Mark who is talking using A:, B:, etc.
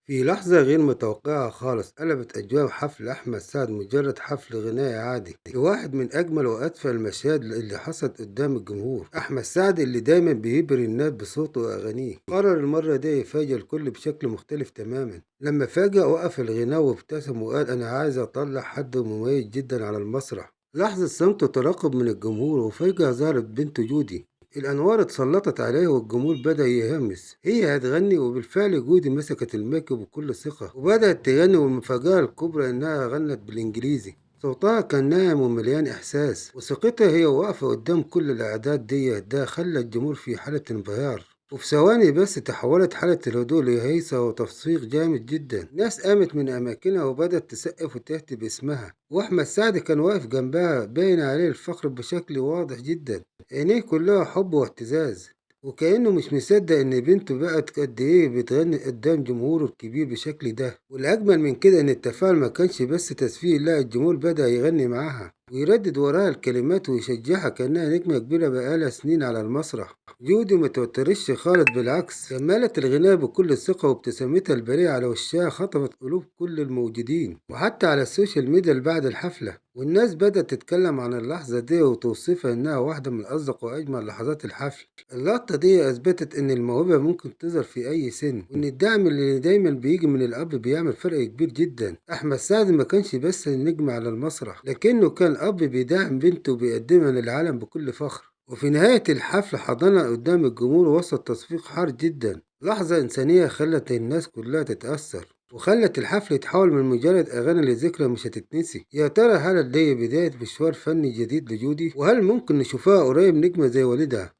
A: في لحظة غير متوقعة خالص قلبت أجواء حفل أحمد سعد مجرد حفل غنائي عادي لواحد من أجمل وأدفى المشاهد اللي حصلت قدام الجمهور. أحمد سعد اللي دايما بيبهر الناس بصوته وأغانيه قرر المرة دي يفاجئ الكل بشكل مختلف تماما. لما فجأة وقف الغناء وابتسم وقال أنا عايز أطلع حد مميز جدا على المسرح. لحظة صمت وترقب من الجمهور وفجأة ظهرت بنته جودي. الأنوار اتسلطت عليه والجمهور بدأ يهمس هي هتغني، وبالفعل جودي مسكت المايك بكل ثقة وبدأت تغني، والمفاجأة الكبرى إنها غنت بالإنجليزي. صوتها كان ناعم ومليان إحساس، وثقتها هي واقفة قدام كل الأعداد دي ده خلى الجمهور في حالة انبهار. وفي ثواني بس تحولت حالة الهدوء لهيصة وتصفيق جامد جدا. ناس قامت من أماكنها وبدأت تسقف وتهتف باسمها، وأحمد سعد كان واقف جنبها باين عليه الفخر بشكل واضح جدا. عينيه كلها حب واهتزاز، وكأنه مش مصدق إن بنته بقت قد إيه بتغني قدام جمهوره الكبير بالشكل ده. والأجمل من كده إن التفاعل ما كانش بس تصفيق، لا الجمهور بدأ يغني معاها ويردد وراها الكلمات ويشجعها كأنها نجمة كبيرة بقالها سنين على المسرح. جودي ما توترتش خالص، بالعكس كملت الغناء بكل ثقة، وابتسامتها البريئة على وشها خطفت قلوب كل الموجودين. وحتى على السوشيال ميديا اللي بعد الحفلة والناس بدأت تتكلم عن اللحظة دي وتوصفها إنها واحدة من أصدق وأجمل لحظات الحفل. اللقطة دي أثبتت إن الموهبة ممكن تظهر في أي سن، وإن الدعم اللي دايما بيجي من الأب بيعمل فرق كبير جدا. أحمد سعد ما كانش بس نجم على المسرح، لكنه كان أب بيدعم بنته وبيقدمها للعالم بكل فخر. وفي نهاية الحفل حضنها قدام الجمهور وسط تصفيق حار جدا، لحظة إنسانية خلت الناس كلها تتأثر وخلت الحفل يتحول من مجرد أغاني لذكرى مش هتتنسي. يا ترى هل دي بداية مشوار فني جديد لجودي؟ وهل ممكن نشوفها قريب نجمة زي والدها؟